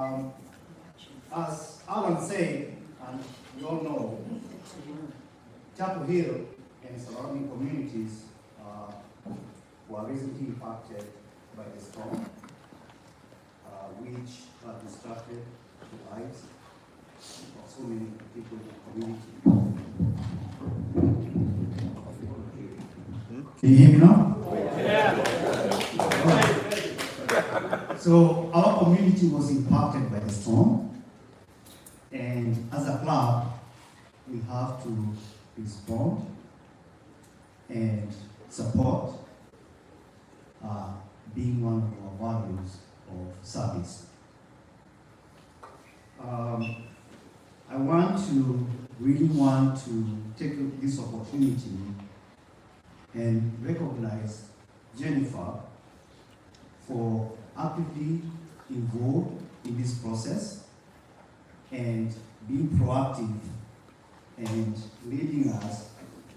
As Alan said, and we all know, Chapel Hill and surrounding communities were recently impacted by the storm, which have disrupted the lives of so many people in the community. Can you hear me now? Yeah. So our community was impacted by the storm, and as a club, we have to respond and support, being one of our values of service. I really want to take this opportunity and recognize Jennifer for actively involved in this process and being proactive and leading us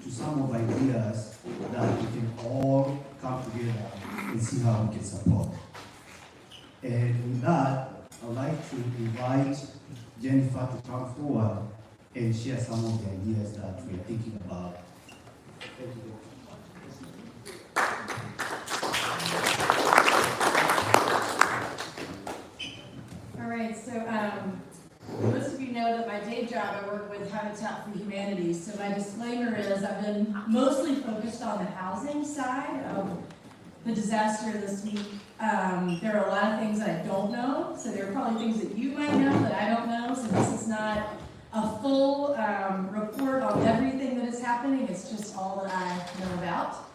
to some of ideas that we can all come together and see how we can support. And with that, I'd like to invite Jennifer to come forward and share some of the ideas that we are thinking about. Thank you. Most of you know that my day job, I work with Habitat for Humanity. So my disclaimer is I've been mostly focused on the housing side of the disaster this week. There are a lot of things that I don't know. So there are probably things that you might know that I don't know. So this is not a full report on everything that is happening. It's just all that I know about.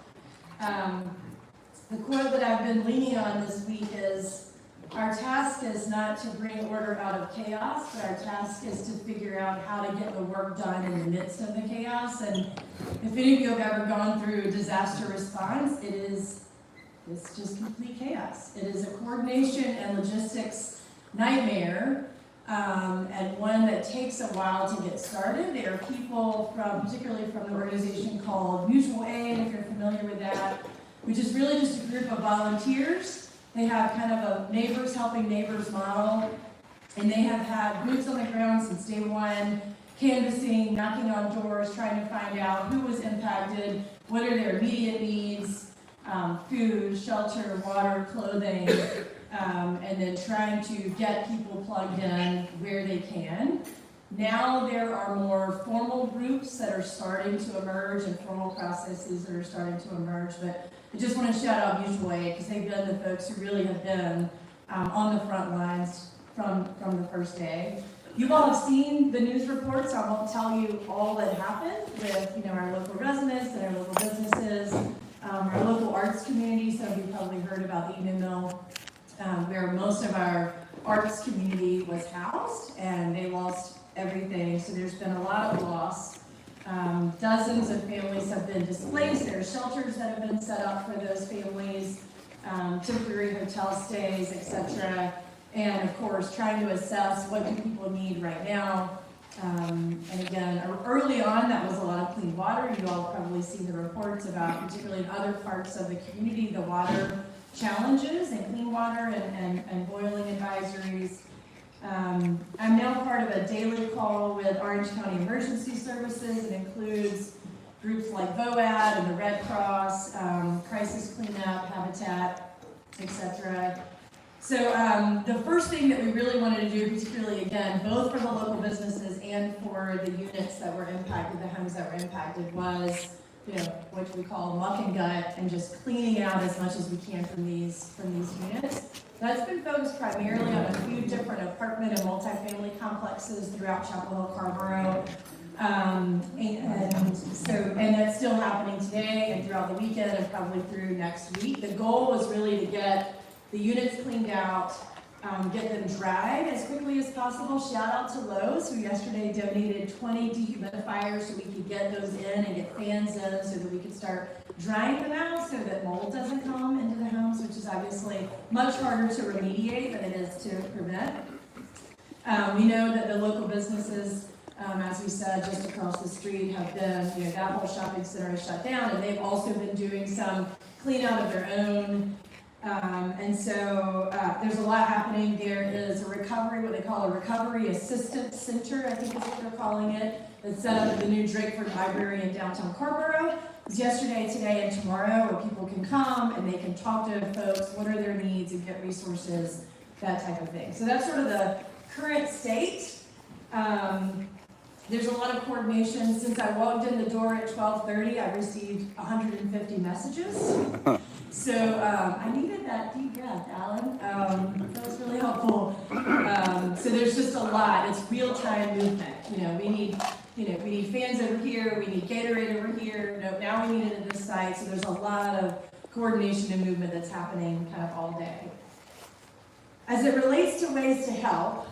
The quote that I've been leaning on this week is, our task is not to bring order out of chaos, but our task is to figure out how to get the work done in the midst of the chaos. And if any of you have ever gone through a disaster response, it's just complete chaos. It is a coordination and logistics nightmare, and one that takes a while to get started. There are people particularly from the organization called Mutual Aid, if you're familiar with that, which is really just a group of volunteers. They have kind of a neighbors helping neighbors model, and they have had boots on the ground since day one, canvassing, knocking on doors, trying to find out who was impacted, what are their immediate needs, food, shelter, water, clothing, and then trying to get people plugged in where they can. Now there are more formal groups that are starting to emerge and formal processes that are starting to emerge, but I just want to shout out Mutual Aid because they've been the folks who really have been on the front lines from the first day. You all have seen the news reports, so I won't tell you all that happened with our local residents and our local businesses, our local arts community. Some of you probably heard about the Eden Mill, where most of our arts community was housed, and they lost everything. So there's been a lot of loss. Dozens of families have been displaced. There are shelters that have been set up for those families, temporary hotel stays, etc. And of course, trying to assess what do people need right now. And again, early on, that was a lot of clean water. You all probably seen the reports about, particularly in other parts of the community, the water challenges and clean water and boiling advisories. I'm now part of a daily call with Orange County Emergency Services. It includes groups like VOAD and the Red Cross, Crisis Cleanup, Habitat, etc. So the first thing that we really wanted to do, particularly again, both for the local businesses and for the units that were impacted, the homes that were impacted, was what we call muck and gut, and just cleaning out as much as we can from these units. That's been focused primarily on a few different apartment and multifamily complexes throughout Chapel Hill, Carrboro. And that's still happening today and throughout the weekend and probably through next week. The goal was really to get the units cleaned out, get them dried as quickly as possible. Shout out to Lowe's, who yesterday donated 20 dehumidifiers so we could get those in and get fans in so that we could start drying them out so that mold doesn't come into the homes, which is obviously much harder to remediate than it is to prevent. We know that the local businesses, as we said, just across the street have been, that whole shopping center is shut down, and they've also been doing some clean out of their own And so there's a lot happening. There is a recovery, what they call a recovery assistance center, I think is what they're calling it, that's set up at the new Drakeford Library in downtown Carrboro. It's yesterday, today, and tomorrow, where people can come and they can talk to folks, what are their needs, and get resources, that type of thing. So that's sort of the current state. There's a lot of coordination. Since I walked in the door at 12:30, I received 150 messages. So I needed that deep breath, Alan. That was really helpful. So there's just a lot. It's real-time movement. We need fans over here. We need Gatorade over here. No, now we need it at this site. So there's a lot of coordination and movement that's happening kind of all day. As it relates to ways to help,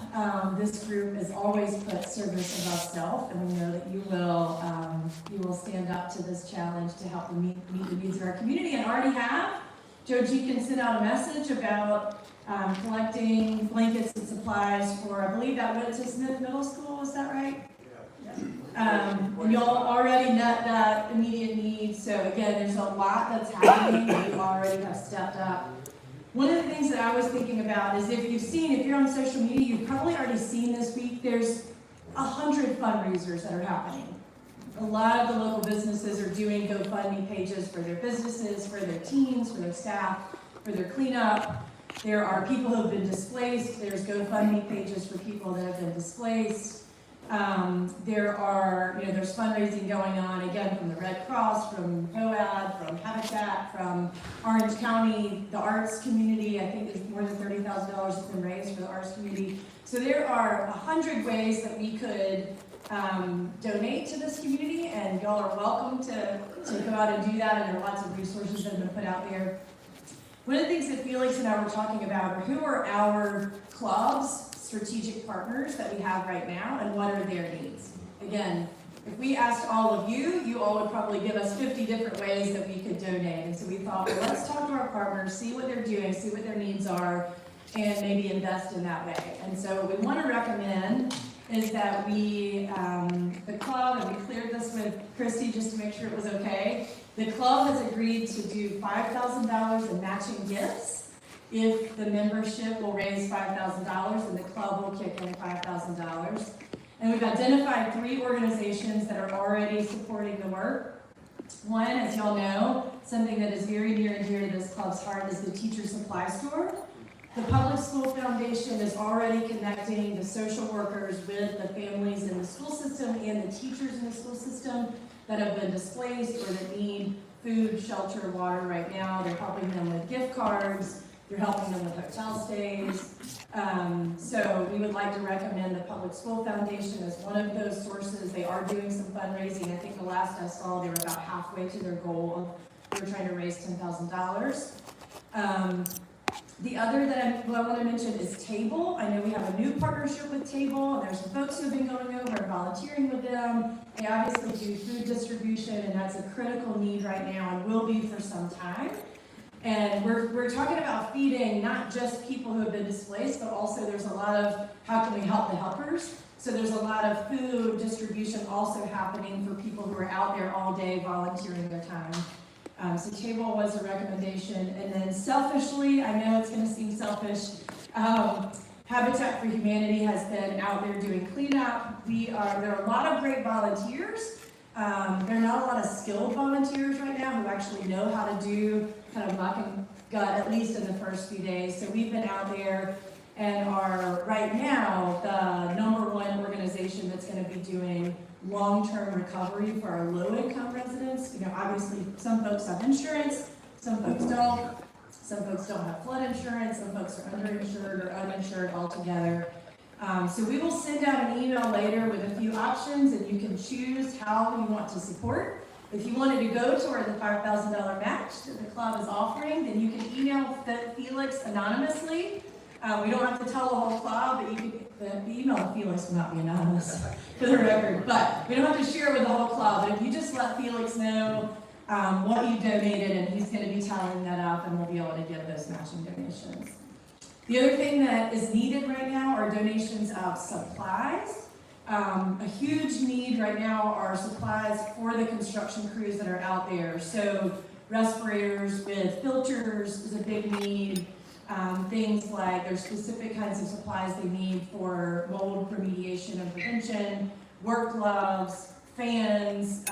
this group has always put service above self, and we know that you will stand up to this challenge to help meet the needs of our community, and already have. Joe Jenkins sent out a message about collecting blankets and supplies for, I believe that went to Smith Middle School, is that right? Yeah. And y'all already met that immediate need, so again, there's a lot that's happening, and you already have stepped up. One of the things that I was thinking about is if you're on social media, you've probably already seen this week, there's 100 fundraisers that are happening. A lot of the local businesses are doing GoFundMe pages for their businesses, for their teams, for their staff, for their cleanup. There are people who have been displaced. There's GoFundMe pages for people that have been displaced. There's fundraising going on, again, from the Red Cross, from FOAD, from Habitat, from Orange County, the arts community. I think there's more than $30,000 that's been raised for the arts community. So there are 100 ways that we could donate to this community, and y'all are welcome to go out and do that, and there are lots of resources that have been put out there. One of the things that Felix and I were talking about are who are our clubs, strategic partners that we have right now, and what are their needs. Again, if we asked all of you, you all would probably give us 50 different ways that we could donate. And so we thought, well, let's talk to our partners, see what they're doing, see what their needs are, and maybe invest in that way. And so what we want to recommend is that the club, and we cleared this with Christy just to make sure it was okay, the club has agreed to do $5,000 in matching gifts. If the membership will raise $5,000, and the club will kick in $5,000. And we've identified 3 organizations that are already supporting the work. One, as y'all know, something that is very near and dear to this club's heart is the Teacher Supply Store. The Public School Foundation is already connecting the social workers with the families in the school system and the teachers in the school system that have been displaced or that need food, shelter, water right now. They're helping them with gift cards. They're helping them with hotel stays. So we would like to recommend the Public School Foundation as one of those sources. They are doing some fundraising. I think the last I saw, they were about halfway to their goal. They were trying to raise $10,000. The other that I want to mention is Table. I know we have a new partnership with Table, and there's some folks who have been going over and volunteering with them. They obviously do food distribution, and that's a critical need right now and will be for some time. And we're talking about feeding not just people who have been displaced, but also there's a lot of how can we help the helpers. So there's a lot of food distribution also happening for people who are out there all day volunteering their time. So Table was a recommendation. And then selfishly, I know it's going to seem selfish, Habitat for Humanity has been out there doing cleanup. There are a lot of great volunteers. There are not a lot of skilled volunteers right now who actually know how to do kind of muck and gut, at least in the first few days. So we've been out there and are right now the #1 organization that's going to be doing long-term recovery for our low-income residents. Obviously some folks have insurance, some folks don't. Some folks don't have flood insurance, some folks are underinsured or uninsured altogether. So we will send out an email later with a few options, and you can choose how you want to support. If you wanted to go toward the $5,000 match that the club is offering, then you can email Felix anonymously. We don't have to tell the whole club, but the email to Felix will not be anonymous for the record. But we don't have to share it with the whole club. But if you just let Felix know what you donated, and he's going to be tallying that up, and we'll be able to give those matching donations. The other thing that is needed right now are donations of supplies. A huge need right now are supplies for the construction crews that are out there. So respirators with filters is a big need. Things like there's specific kinds of supplies they need for mold remediation and prevention, work gloves, fans.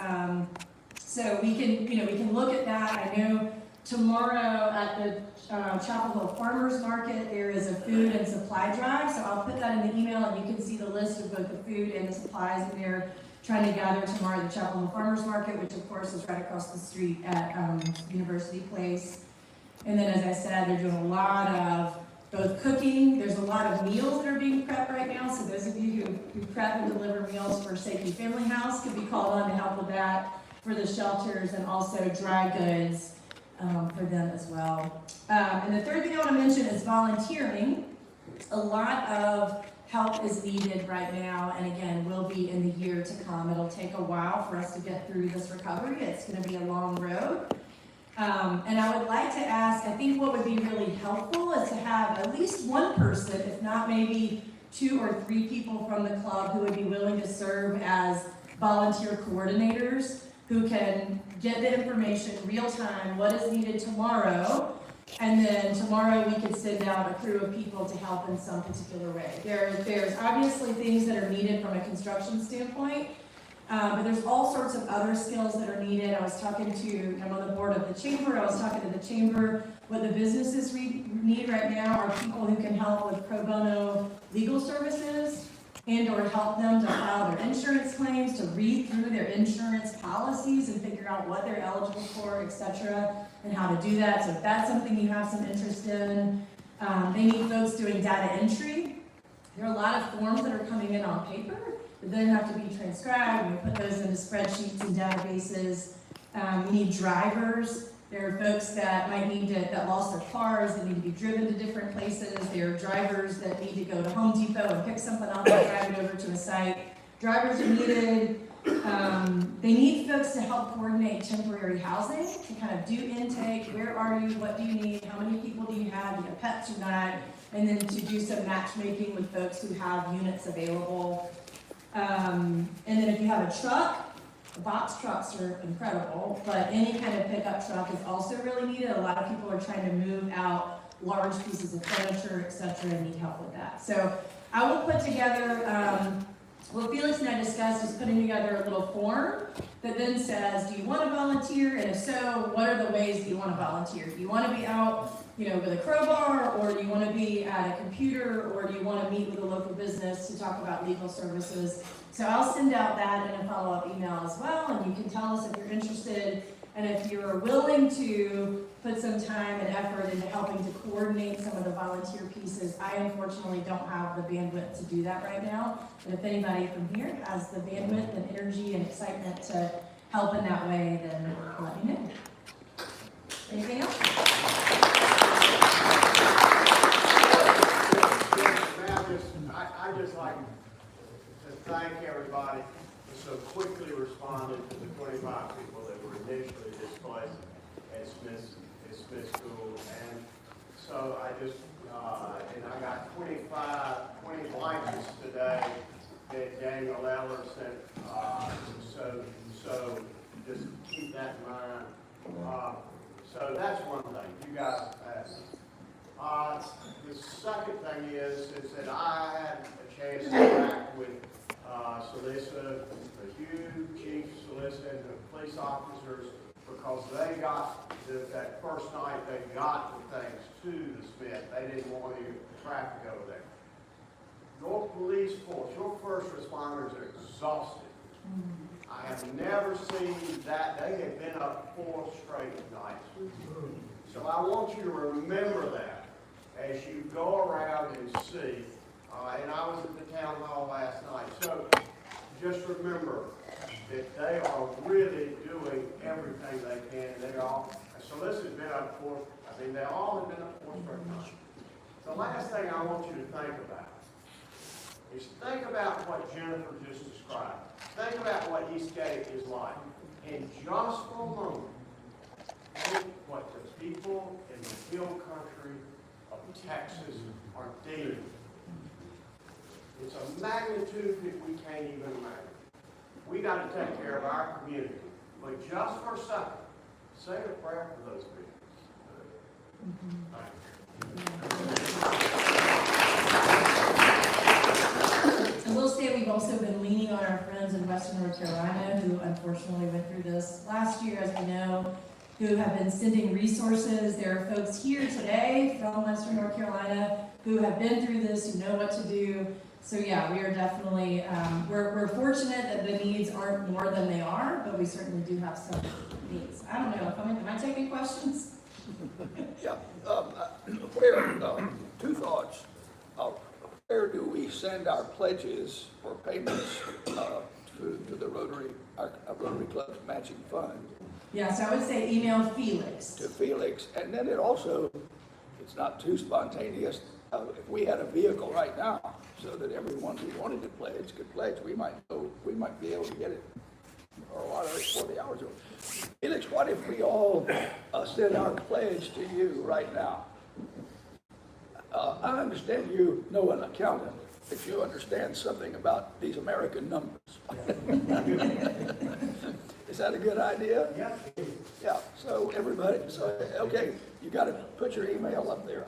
So we can look at that. I know tomorrow at the Chapel Hill Farmers Market, there is a food and supply drive. So I'll put that in the email, and you can see the list of both the food and the supplies that they're trying to gather tomorrow at the Chapel Hill Farmers Market, which of course is right across the street at University Place. And then, as I said, they're doing a lot of both cooking. There's a lot of meals that are being prepped right now. So those of you who prep and deliver meals for Safety Family House could be called on to help with that for the shelters, and also dry goods for them as well. And the third thing I want to mention is volunteering. A lot of help is needed right now, and again, will be in the year to come. It'll take a while for us to get through this recovery. It's going to be a long road. And I would like to ask, I think what would be really helpful is to have at least one person, if not maybe 2 or 3 people from the club who would be willing to serve as volunteer coordinators, who can get the information real time, what is needed tomorrow, and then tomorrow we could send out a crew of people to help in some particular way. There's obviously things that are needed from a construction standpoint, but there's all sorts of other skills that are needed. I'm on the board of the chamber. I was talking to the chamber. What the businesses need right now are people who can help with pro bono legal services and or help them to file their insurance claims, to read through their insurance policies and figure out what they're eligible for, etc., and how to do that. So if that's something you have some interest in, they need folks doing data entry. There are a lot of forms that are coming in on paper that then have to be transcribed. We put those into spreadsheets and databases. We need drivers. There are folks that that lost their cars, that need to be driven to different places. There are drivers that need to go to Home Depot and pick something up and drive it over to a site. Drivers are needed. They need folks to help coordinate temporary housing, to kind of do intake. Where are you? What do you need? How many people do you have? Do you have pets or not? And then to do some matchmaking with folks who have units available. And then if you have a truck, box trucks are incredible, but any kind of pickup truck is also really needed. A lot of people are trying to move out large pieces of furniture, etc., and need help with that. So I will put together, what Felix and I discussed is putting together a little form that then says, do you want to volunteer? And if so, what are the ways that you want to volunteer? Do you want to be out, with a crowbar, or do you want to be at a computer, or do you want to meet with a local business to talk about legal services? So I'll send out that in a follow-up email as well, and you can tell us if you're interested, and if you're willing to put some time and effort into helping to coordinate some of the volunteer pieces. I unfortunately don't have the bandwidth to do that right now, but if anybody from here has the bandwidth and energy and excitement to help in that way, then let me know. Anything else? I just like to thank everybody who so quickly responded to the 25 people that were initially displaced at Smith School. And so I just, and I got 20 blankets today that Daniel Eller sent. So just keep that in mind. So that's one thing. You guys have. The second thing is that I had a chance to interact with Solicitor, the Hugh, Chief Solicitor, and the police officers, because they got, that first night they got the things to the Smith. They didn't want any traffic over there. Your police force, your first responders are exhausted. I have never seen that. They have been up 4 straight nights. So I want you to remember that as you go around and see. And I was at the town hall last night. So just remember that they are really doing everything they can. They all, Solicitor's been up 4, they all have been up 4 straight nights. The last thing I want you to think about is think about what Jennifer just described. Think about what Eastgate is like. And just for a moment, think what the people in the hill country of Texas are dealing with. It's a magnitude that we can't even imagine. We got to take care of our community. But just for a second, say a prayer for those people. Thank you. I will say we've also been leaning on our friends in Western North Carolina who unfortunately went through this last year, as we know, who have been sending resources. There are folks here today from Western North Carolina who have been through this, who know what to do. So yeah, we are definitely, we're fortunate that the needs aren't more than they are, but we certainly do have some needs. I don't know, am I taking questions? Yeah, two thoughts. Where do we send our pledges or payments to the Rotary, our Rotary Club's matching fund? Yes, I would say email Felix. To Felix, and then it's not too spontaneous. If we had a vehicle right now, so that everyone who wanted to pledge could pledge, we might be able to get it, or a lot of it before the hours over. Felix, what if we all send our pledge to you right now? I understand you know an accountant, if you understand something about these American numbers. Is that a good idea? Yeah. Yeah, so everybody, okay, you got to put your email up there.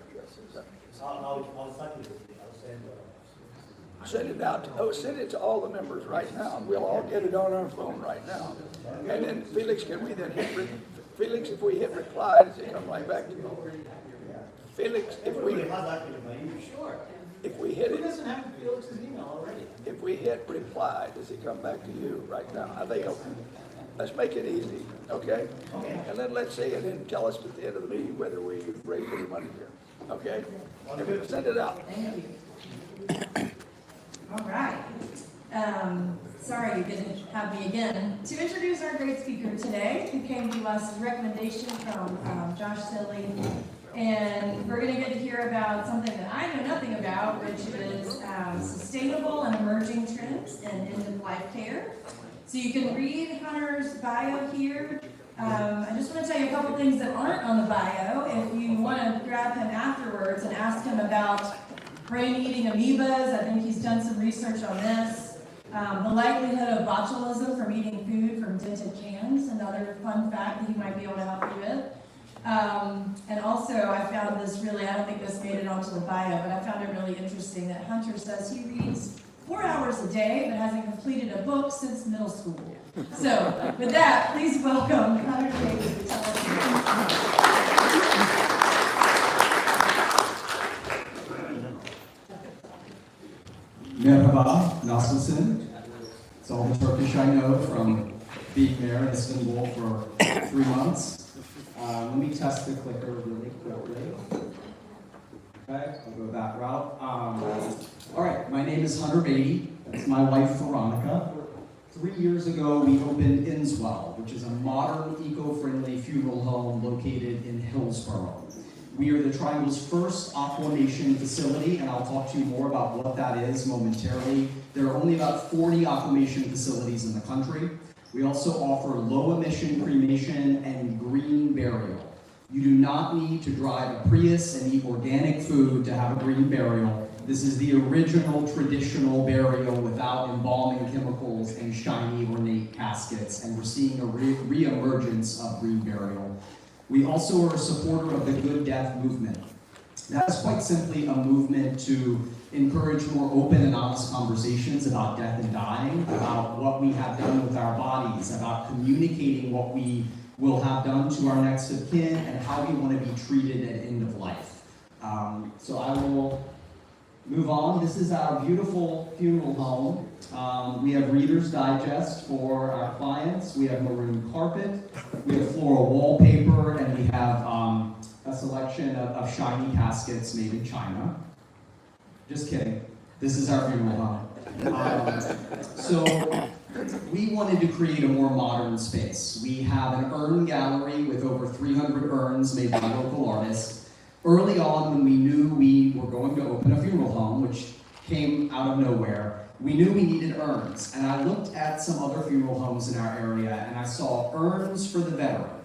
Send it out, send it to all the members right now, and we'll all get it on our phone right now. And then Felix, can we then Felix, if we hit reply, does it come right back to you? Felix, if we hit it. Who doesn't have Felix's email already? If we hit reply, does it come back to you right now? I think, let's make it easy, okay? Okay. And then let's see, and then tell us at the end of the meeting whether we raise any money here, okay? Send it out. Thank you. All right. Sorry you didn't have me again. To introduce our great speaker today, who came to us as a recommendation from Josh Silly. And we're going to get to hear about something that I know nothing about, which is sustainable and emerging trends in end-of-life care. So you can read Hunter's bio here. I just want to tell you a couple things that aren't on the bio. If you want to grab him afterwards and ask him about brain-eating amoebas, I think he's done some research on this. The likelihood of botulism from eating food from dented cans, another fun fact that he might be able to help you with. And also, I found this really, I don't think this made it onto the bio, but I found it really interesting that Hunter says he reads 4 hours a day, but hasn't completed a book since middle school. So, with that, please welcome Hunter Davis to tell us. Merhaba, nasılsın? It's all the Turkish I know from being there in Istanbul for 3 months. Let me test the clicker really quickly. Okay, I'll go that route. All right, my name is Hunter Beattie. That's my wife, Veronica. 3 years ago, we opened Inswell, which is a modern, eco-friendly funeral home located in Hillsborough. We are the Triangle's first aquamation facility, and I'll talk to you more about what that is momentarily. There are only about 40 aquamation facilities in the country. We also offer low-emission cremation and green burial. You do not need to drive a Prius and eat organic food to have a green burial. This is the original traditional burial without embalming chemicals and shiny ornate caskets, and we're seeing a re-emergence of green burial. We also are a supporter of the Good Death movement. That is quite simply a movement to encourage more open and honest conversations about death and dying, about what we have done with our bodies, about communicating what we will have done to our next of kin, and how we want to be treated at end of life. So I will move on. This is our beautiful funeral home. We have Reader's Digest for our clients. We have maroon carpet. We have floral wallpaper, and we have a selection of shiny caskets made in China. Just kidding. This is our funeral home. So we wanted to create a more modern space. We have an urn gallery with over 300 urns made by local artists. Early on, when we knew we were going to open a funeral home, which came out of nowhere, we knew we needed urns. And I looked at some other funeral homes in our area, and I saw urns for the veteran.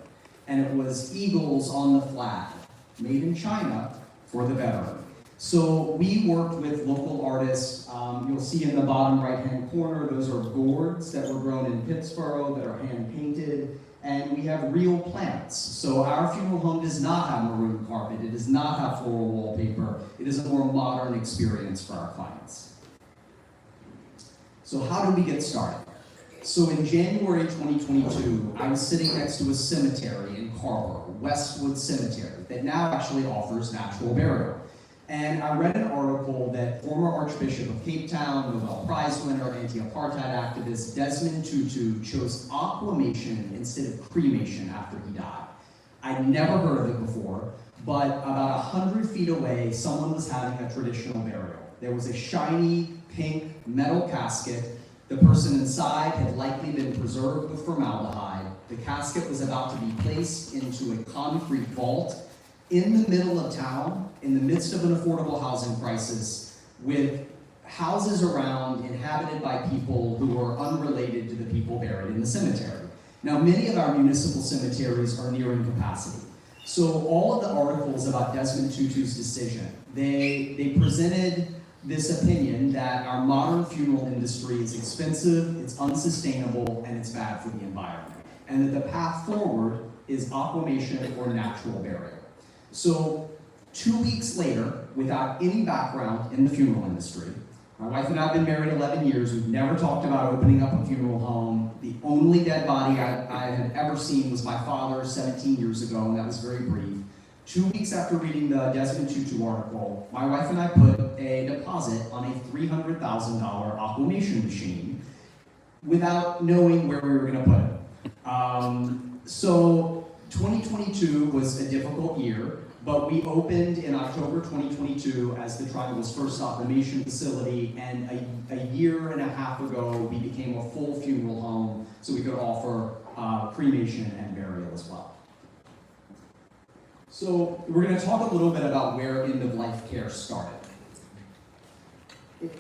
And it was eagles on the flag, made in China for the veteran. So we worked with local artists. You'll see in the bottom right-hand corner, those are gourds that were grown in Pittsburgh that are hand-painted. and we have real plants. So our funeral home does not have maroon carpet, it does not have floral wallpaper, it is a more modern experience for our clients. So how did we get started? So in January 2022, I was sitting next to a cemetery in Carver, Westwood Cemetery, that now actually offers natural burial. And I read an article that former Archbishop of Cape Town, Nobel Prize winner, anti-apartheid activist Desmond Tutu chose aquamation instead of cremation after he died. I'd never heard of it before, but about 100 feet away, someone was having a traditional burial. There was a shiny pink metal casket. The person inside had likely been preserved with formaldehyde. The casket was about to be placed into a concrete vault in the middle of town, in the midst of an affordable housing crisis, with houses around inhabited by people who were unrelated to the people buried in the cemetery. Now, many of our municipal cemeteries are nearing capacity. So all of the articles about Desmond Tutu's decision, they presented this opinion that our modern funeral industry is expensive, it's unsustainable, and it's bad for the environment. And that the path forward is aquamation or natural burial. So 2 weeks later, without any background in the funeral industry, my wife and I have been married 11 years. We've never talked about opening up a funeral home. The only dead body I had ever seen was my father 17 years ago, and that was very brief. 2 weeks after reading the Desmond Tutu article, my wife and I put a deposit on a $300,000 aquamation machine without knowing where we were going to put it. So 2022 was a difficult year, but we opened in October 2022 as the Triangle's first aquamation facility, and a year and a half ago, we became a full funeral home, so we could offer cremation and burial as well. So we're going to talk a little bit about where end-of-life care started.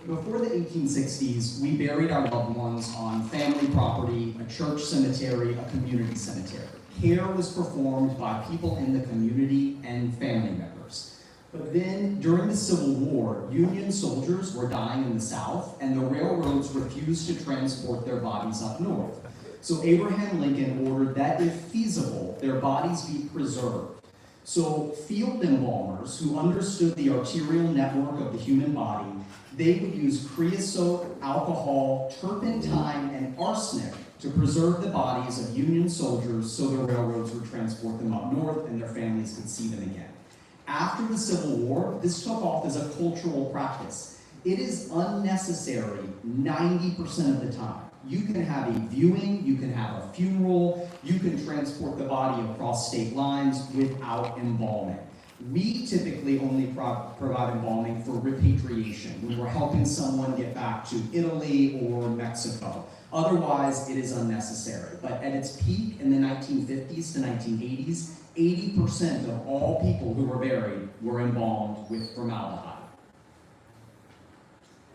Before the 1860s, we buried our loved ones on family property, a church cemetery, a community cemetery. Care was performed by people in the community and family members. But then, during the Civil War, Union soldiers were dying in the South, and the railroads refused to transport their bodies up north. So Abraham Lincoln ordered that, if feasible, their bodies be preserved. So field embalmers, who understood the arterial network of the human body, they would use creosote, alcohol, turpentine, and arsenic to preserve the bodies of Union soldiers so the railroads would transport them up north and their families could see them again. After the Civil War, this took off as a cultural practice. It is unnecessary 90% of the time. You can have a viewing, you can have a funeral, you can transport the body across state lines without embalming. We typically only provide embalming for repatriation, when we're helping someone get back to Italy or Mexico. Otherwise, it is unnecessary. But at its peak in the 1950s to 1980s, 80% of all people who were buried were embalmed with formaldehyde.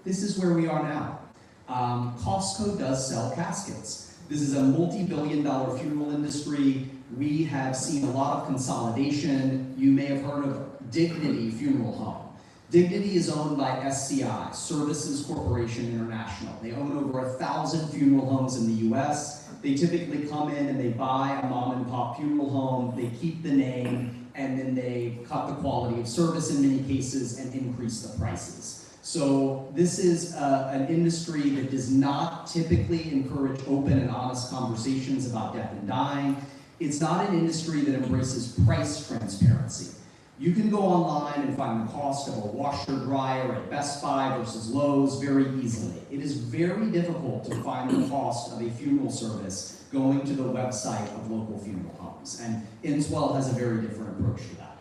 This is where we are now. Costco does sell caskets. This is a multi-billion-dollar funeral industry. We have seen a lot of consolidation. You may have heard of Dignity Funeral Home. Dignity is owned by SCI, Services Corporation International. They own over 1,000 funeral homes in the US. They typically come in and they buy a mom and pop funeral home, they keep the name, and then they cut the quality of service in many cases and increase the prices. So this is an industry that does not typically encourage open and honest conversations about death and dying. It's not an industry that embraces price transparency. You can go online and find the cost of a washer dryer at Best Buy versus Lowe's very easily. It is very difficult to find the cost of a funeral service going to the website of local funeral homes, and Inswell has a very different approach to that.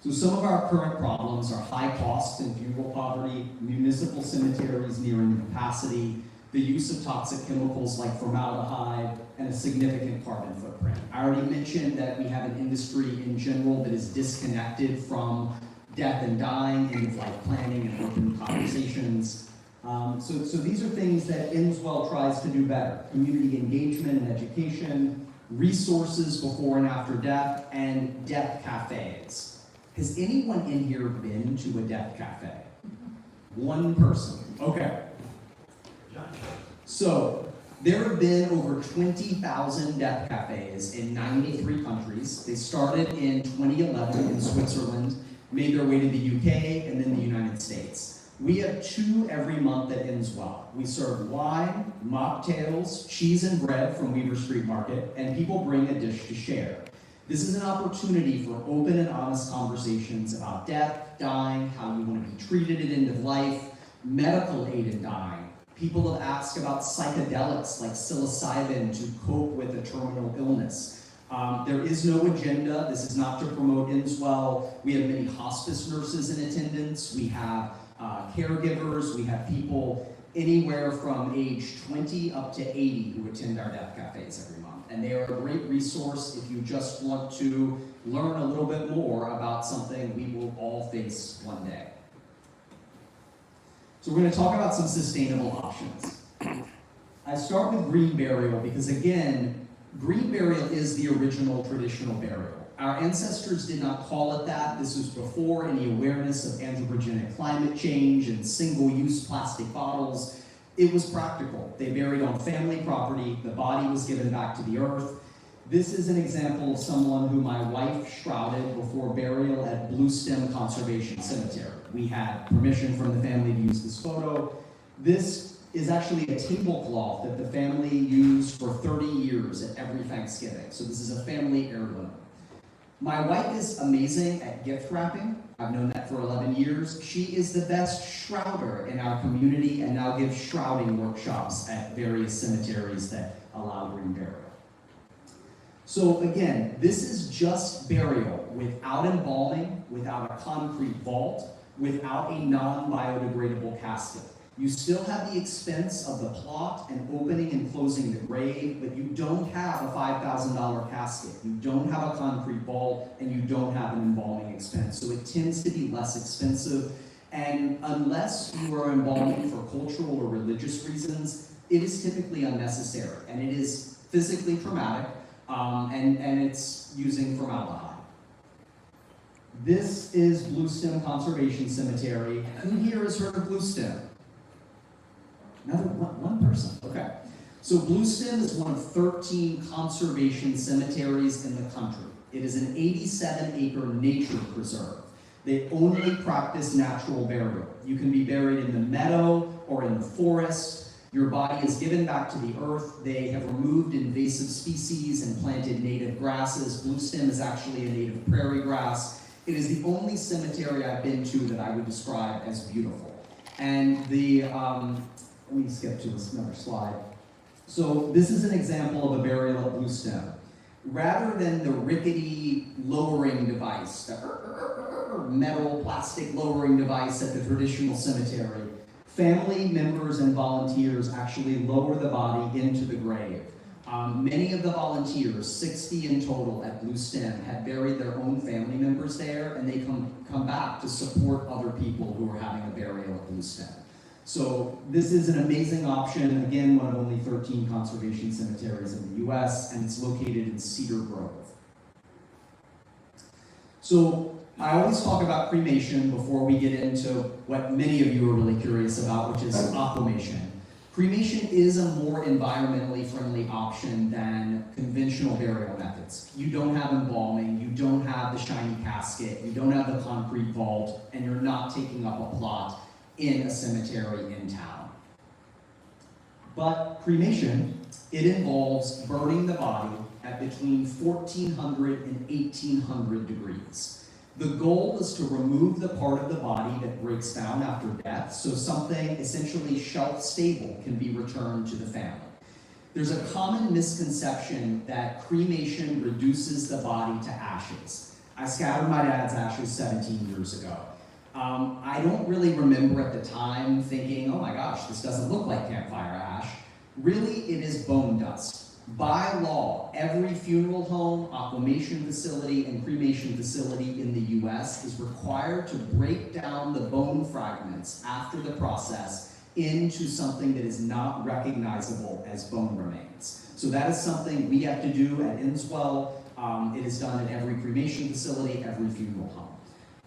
So some of our current problems are high costs and funeral poverty, municipal cemeteries nearing capacity, the use of toxic chemicals like formaldehyde, and a significant carbon footprint. I already mentioned that we have an industry in general that is disconnected from death and dying, end-of-life planning, and open conversations. So these are things that Inswell tries to do better. Community engagement and education, resources before and after death, and death cafes. Has anyone in here been to a death cafe? One person. Okay. So, There have been over 20,000 death cafes in 93 countries. They started in 2011 in Switzerland, made their way to the UK, and then the United States. We have 2 every month that ends well. We serve wine, mocktails, cheese and bread from Weaver Street Market, and people bring a dish to share. This is an opportunity for open and honest conversations about death, dying, how you want to be treated at end of life, medical aid in dying. People have asked about psychedelics like psilocybin to cope with a terminal illness. There is no agenda. This is not to promote Inswell. We have many hospice nurses in attendance. We have caregivers. We have people anywhere from age 20 up to 80 who attend our death cafes every month. And they are a great resource if you just want to learn a little bit more about something we will all face one day. So we're going to talk about some sustainable options. I start with green burial because, again, green burial is the original traditional burial. Our ancestors did not call it that. This was before any awareness of anthropogenic climate change and single-use plastic bottles. It was practical. They buried on family property. The body was given back to the earth. This is an example of someone who my wife shrouded before burial at Blue Stem Conservation Cemetery. We had permission from the family to use this photo. This is actually a tablecloth that the family used for 30 years at every Thanksgiving. So this is a family heirloom. My wife is amazing at gift wrapping. I've known that for 11 years. She is the best shrouder in our community and now gives shrouding workshops at various cemeteries that allow green burial. So again, this is just burial without embalming, without a concrete vault, without a non-biodegradable casket. You still have the expense of the plot and opening and closing the grave, but you don't have a $5,000 casket, you don't have a concrete vault, and you don't have an embalming expense. So it tends to be less expensive, and unless you are embalming for cultural or religious reasons, it is typically unnecessary, and it is physically traumatic, and it's using formaldehyde. This is Blue Stem Conservation Cemetery. Who here has heard of Blue Stem? Another one person, okay. So Blue Stem is one of 13 conservation cemeteries in the country. It is an 87-acre nature preserve. They only practice natural burial. You can be buried in the meadow or in the forest. Your body is given back to the earth. They have removed invasive species and planted native grasses. Blue Stem is actually a native prairie grass. It is the only cemetery I've been to that I would describe as beautiful. And the, let me skip to this another slide. So this is an example of a burial at Blue Stem. Rather than the rickety lowering device, the metal plastic lowering device at the traditional cemetery, family members and volunteers actually lower the body into the grave. Many of the volunteers, 60 in total at Blue Stem, had buried their own family members there, and they come back to support other people who are having a burial at Blue Stem. So this is an amazing option, again, one of only 13 conservation cemeteries in the US, and it's located in Cedar Grove. So I always talk about cremation before we get into what many of you are really curious about, which is aquamation. Cremation is a more environmentally friendly option than conventional burial methods. You don't have embalming, you don't have the shiny casket, you don't have the concrete vault, and you're not taking up a plot in a cemetery in town. But cremation, it involves burning the body at between 1400 and 1800 degrees. The goal is to remove the part of the body that breaks down after death, so something essentially shelf-stable can be returned to the family. There's a common misconception that cremation reduces the body to ashes. I scattered my dad's ashes 17 years ago. I don't really remember at the time thinking, oh my gosh, this doesn't look like campfire ash. Really, it is bone dust. By law, every funeral home, aquamation facility, and cremation facility in the US is required to break down the bone fragments after the process into something that is not recognizable as bone remains. So that is something we have to do at Inswell. It is done at every cremation facility, every funeral home.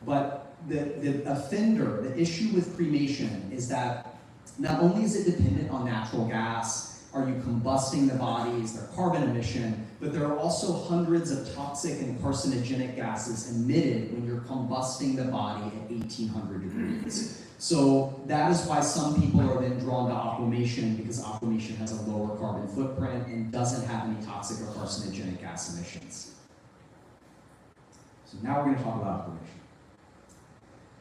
But the issue with cremation is that not only is it dependent on natural gas, Are you combusting the body? Is there carbon emission? But there are also hundreds of toxic and carcinogenic gases emitted when you're combusting the body at 1800 degrees. So that is why some people are then drawn to aquamation, because aquamation has a lower carbon footprint and doesn't have any toxic or carcinogenic gas emissions. So now we're going to talk about aquamation.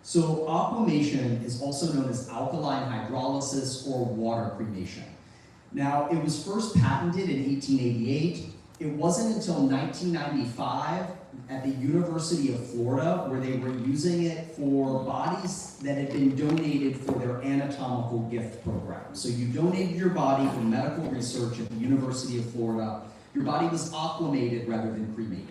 So aquamation is also known as alkaline hydrolysis or water cremation. Now, it was first patented in 1888. It wasn't until 1995 at the University of Florida where they were using it for bodies that had been donated for their anatomical gift program. So you donated your body for medical research at the University of Florida. Your body was aquamated rather than cremated.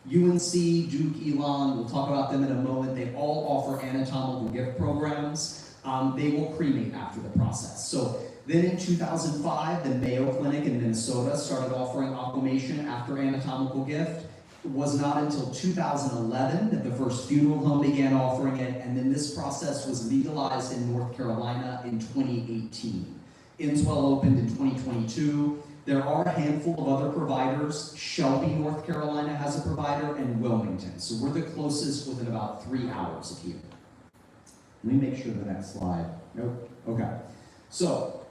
UNC, Duke, Elon, we'll talk about them in a moment. They all offer anatomical gift programs. They will cremate after the process. So then in 2005, the Mayo Clinic in Minnesota started offering aquamation after anatomical gift. It was not until 2011 that the first funeral home began offering it, and then this process was legalized in North Carolina in 2018. Inswell opened in 2022. There are a handful of other providers. Shelby, North Carolina has a provider, and Wilmington. So we're the closest within about 3 hours of here. Let me make sure the next slide. Nope. Okay. So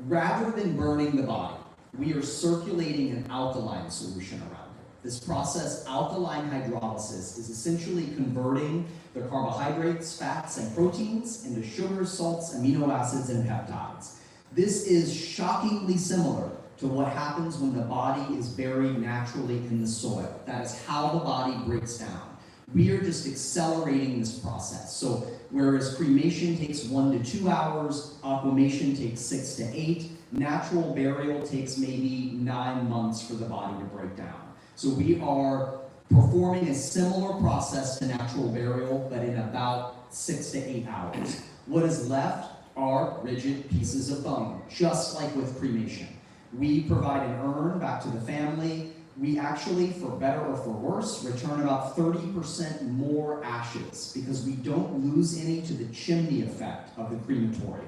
rather than burning the body, we are circulating an alkaline solution around it. This process, alkaline hydrolysis, is essentially converting the carbohydrates, fats, and proteins into sugars, salts, amino acids, and peptides. This is shockingly similar to what happens when the body is buried naturally in the soil. That is how the body breaks down. We are just accelerating this process. So whereas cremation takes 1 to 2 hours, aquamation takes 6 to 8, natural burial takes maybe 9 months for the body to break down. So we are performing a similar process to natural burial, but in about 6 to 8 hours. What is left are rigid pieces of bone, just like with cremation. We provide an urn back to the family. We actually, for better or for worse, return about 30% more ashes because we don't lose any to the chimney effect of the crematorium.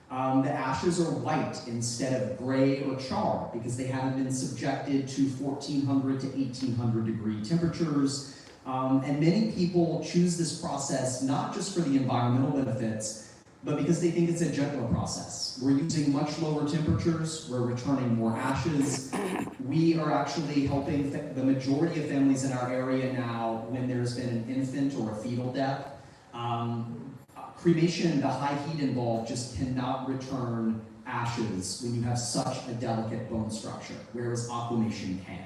The ashes are white instead of gray or char because they haven't been subjected to 1400 to 1800 degree temperatures. And many people choose this process not just for the environmental benefits, but because they think it's a gentler process. We're using much lower temperatures, we're returning more ashes. We are actually helping the majority of families in our area now when there's been an infant or a fetal death. Cremation, the high heat involved, just cannot return ashes when you have such a delicate bone structure, whereas aquamation can.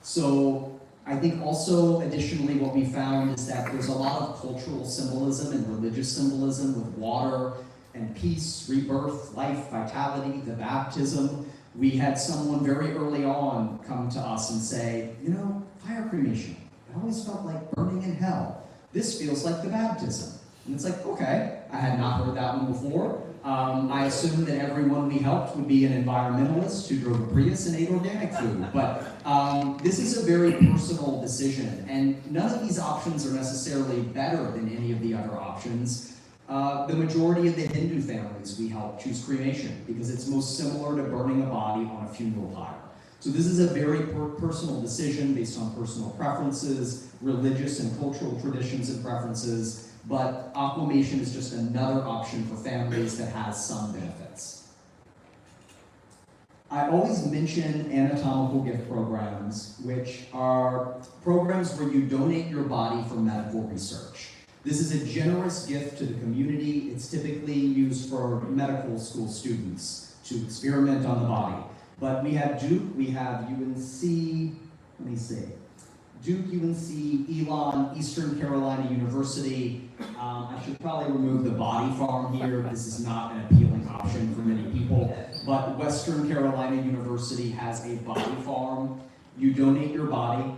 So I think also, additionally, what we found is that there's a lot of cultural symbolism and religious symbolism with water and peace, rebirth, life, vitality, the baptism. We had someone very early on come to us and say, you know, fire cremation, it always felt like burning in hell. This feels like the baptism. And it's like, okay, I had not heard that one before. I assumed that everyone we helped would be an environmentalist who drove a Prius and ate organic food. But this is a very personal decision, and none of these options are necessarily better than any of the other options. The majority of the Hindu families we help choose cremation because it's most similar to burning a body on a funeral pyre. So this is a very personal decision based on personal preferences, religious and cultural traditions and preferences. But aquamation is just another option for families that has some benefits. I always mention anatomical gift programs, which are programs where you donate your body for medical research. This is a generous gift to the community. It's typically used for medical school students to experiment on the body. But we have Duke, we have UNC, let me see. Duke, UNC, Elon, Eastern Carolina University. I should probably remove the body farm here. This is not an appealing option for many people. But Western Carolina University has a body farm. You donate your body.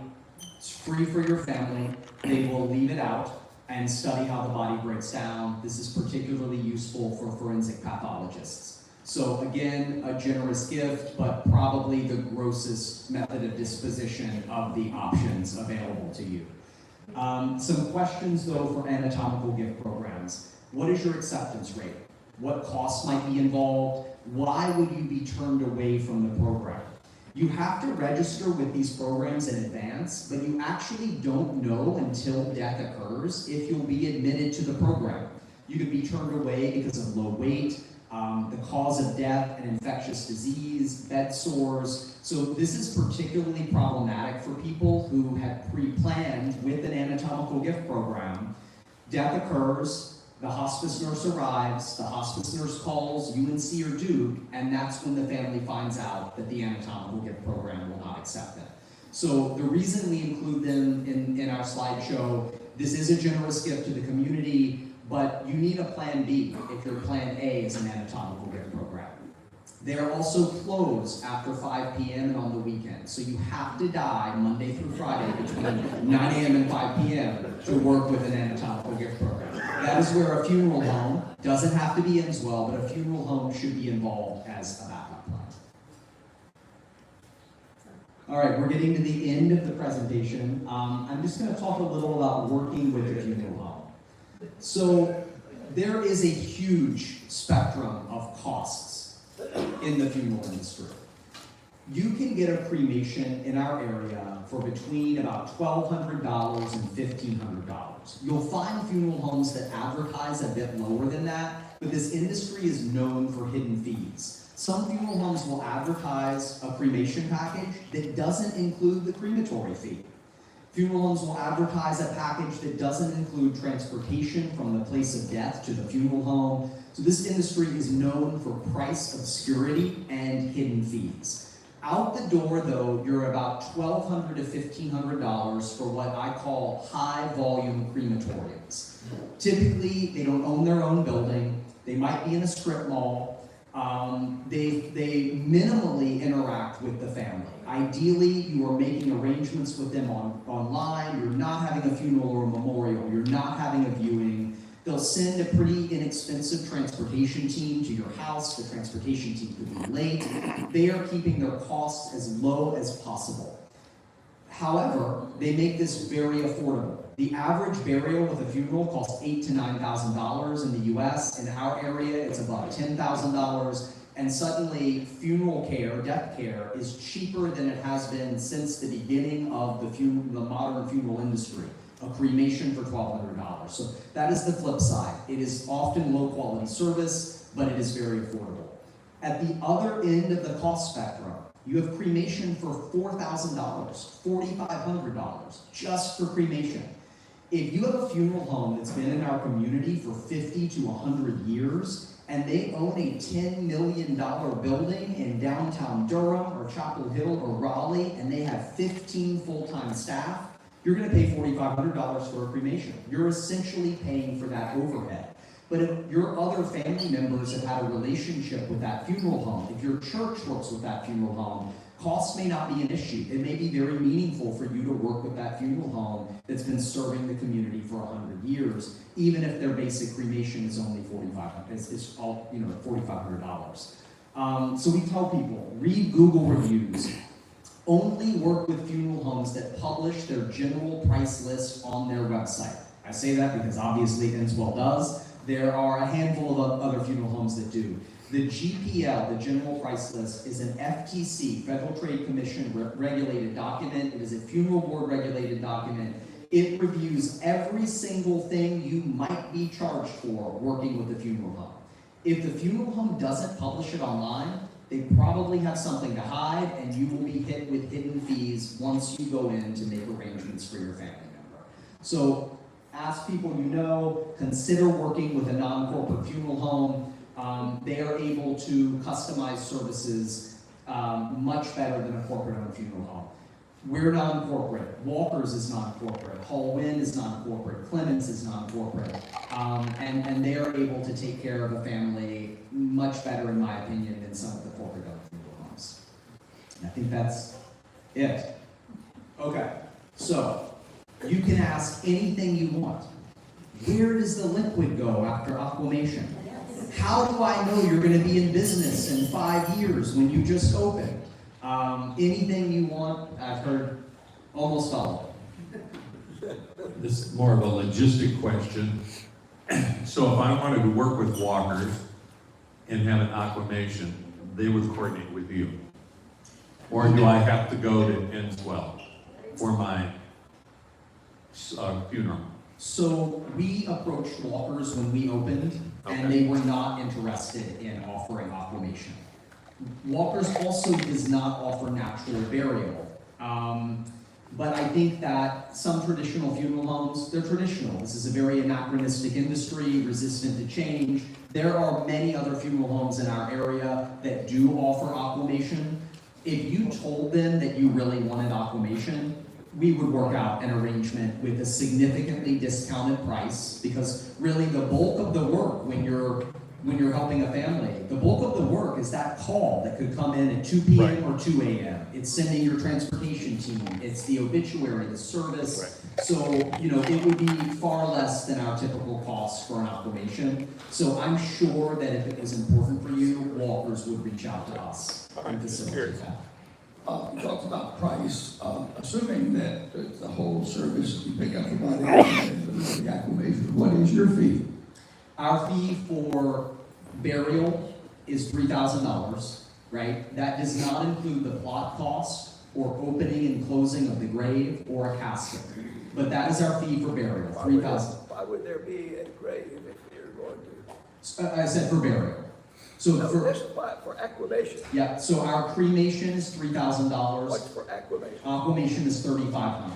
It's free for your family. They will leave it out and study how the body breaks down. This is particularly useful for forensic pathologists. So again, a generous gift, but probably the grossest method of disposition of the options available to you. Some questions though for anatomical gift programs. What is your acceptance rate? what costs might be involved, why would you be turned away from the program? You have to register with these programs in advance, but you actually don't know until death occurs if you'll be admitted to the program. You could be turned away because of low weight, the cause of death, an infectious disease, bed sores. So this is particularly problematic for people who had pre-planned with an anatomical gift program. Death occurs, the hospice nurse arrives, the hospice nurse calls UNC or Duke, and that's when the family finds out that the anatomical gift program will not accept them. So the reason we include them in our slideshow, this is a generous gift to the community, but you need a plan B if your plan A is an anatomical gift program. They are also closed after 5 p.m. and on the weekend, so you have to die Monday through Friday between 9 a.m. and 5 p.m. to work with an anatomical gift program. That is where a funeral home, doesn't have to be Enswell, but a funeral home should be involved as a backup plan. All right, we're getting to the end of the presentation. I'm just going to talk a little about working with a funeral home. So there is a huge spectrum of costs in the funeral industry. You can get a cremation in our area for between about $1,200 and $1,500. You'll find funeral homes that advertise a bit lower than that, but this industry is known for hidden fees. Some funeral homes will advertise a cremation package that doesn't include the crematory fee. Funeral homes will advertise a package that doesn't include transportation from the place of death to the funeral home. So this industry is known for price obscurity and hidden fees. Out the door, though, you're about $1,200 to $1,500 for what I call high-volume crematoriums. Typically, they don't own their own building. They might be in a strip mall. They minimally interact with the family. Ideally, you are making arrangements with them online. You're not having a funeral or a memorial. You're not having a viewing. They'll send a pretty inexpensive transportation team to your house. The transportation team could be late. They are keeping their costs as low as possible. However, they make this very affordable. The average burial with a funeral costs $8,000 to $9,000 in the U.S. In our area, it's about $10,000. And suddenly, funeral care, death care, is cheaper than it has been since the beginning of the modern funeral industry. A cremation for $1,200. So that is the flip side. It is often low quality service, but it is very affordable. At the other end of the cost spectrum, you have cremation for $4,000, $4,500, just for cremation. If you have a funeral home that's been in our community for 50 to 100 years, and they own a $10 million building in downtown Durham or Chapel Hill or Raleigh, and they have 15 full-time staff, you're going to pay $4,500 for a cremation. You're essentially paying for that overhead. But if your other family members have had a relationship with that funeral home, if your church works with that funeral home, costs may not be an issue. It may be very meaningful for you to work with that funeral home that's been serving the community for 100 years, even if their basic cremation is only $4,500. It's all, $4,500. So we tell people, read Google reviews. Only work with funeral homes that publish their general price list on their website. I say that because obviously Enswell does. There are a handful of other funeral homes that do. The GPL, the General Price List, is an FTC, Federal Trade Commission regulated document. It is a funeral board regulated document. It reviews every single thing you might be charged for working with the funeral home. If the funeral home doesn't publish it online, they probably have something to hide, and you will be hit with hidden fees once you go in to make arrangements for your family member. So ask people you know, consider working with a non-corporate funeral home. They are able to customize services much better than a corporate-owned funeral home. We're non-corporate. Walker's is non-corporate. Hall Wynn is non-corporate. Clemens is non-corporate. And they are able to take care of a family much better, in my opinion, than some of the corporate-owned funeral homes. And I think that's it. Okay, so you can ask anything you want. Where does the liquid go after aquamation? How do I know you're going to be in business in 5 years when you just opened? Anything you want, I've heard almost all of it. This is more of a logistic question. So if I wanted to work with Walkers, and have an aquamation, they would coordinate with you? Or do I have to go to Enswell for my funeral? So we approached Walkers when we opened, and Okay. they were not interested in offering aquamation. Walkers also does not offer natural burial. But I think that some traditional funeral homes, they're traditional. This is a very anachronistic industry, resistant to change. There are many other funeral homes in our area that do offer aquamation. If you told them that you really wanted aquamation, we would work out an arrangement with a significantly discounted price, because really the bulk of the work when you're helping a family, the bulk of the work is that call that could come in at 2 p.m. or 2 a.m. It's sending your transportation team, it's the obituary, the service. Right. So, it would be far less than our typical cost for an aquamation. So I'm sure that if it was important for you, Walkers would reach out to us and facilitate that. You talked about price, assuming that the whole service, you pick up the body and the acclimation, what is your fee? Our fee for burial is $3,000, right? That does not include the plot cost or opening and closing of the grave or a casket. But that is our fee for burial, $3,000. Why would there be a grave if you're going to? I said for burial. So No, for, this is for acclimation. yeah, so our cremation is $3,000. What's for acclimation? Aquamation is $3,500.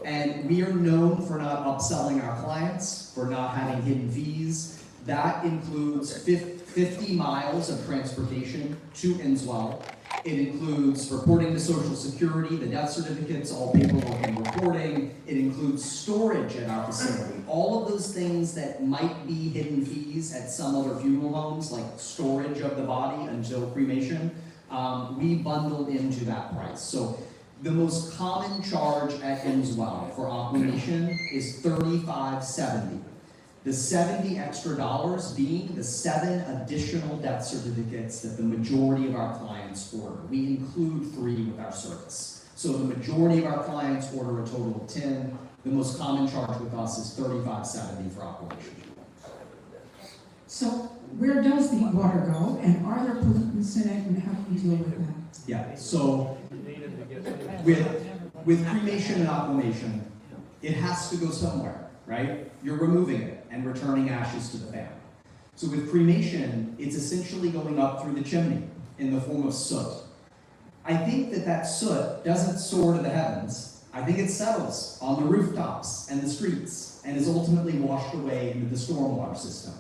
And we are known for not upselling our clients, for not having hidden fees. That includes 50 miles of transportation to Enswell. It includes reporting to Social Security, the death certificates, all paperwork and reporting. It includes storage at our facility. All of those things that might be hidden fees at some other funeral homes, like storage of the body until cremation, we bundled into that price. So the most common charge at Enswell for aquamation is $35.70. The $70 extra being the 7 additional death certificates that the majority of our clients order. We include 3 with our service. So the majority of our clients order a total of 10. The most common charge with us is $35.70 for aquamation. So where does the water go, and are there pollutants in it, and how do we deal with that? Yeah, so with cremation and aquamation, it has to go somewhere, right? You're removing it and returning ashes to the family. So with cremation, it's essentially going up through the chimney in the form of soot. I think that soot doesn't soar to the heavens. I think it settles on the rooftops and the streets and is ultimately washed away into the stormwater system,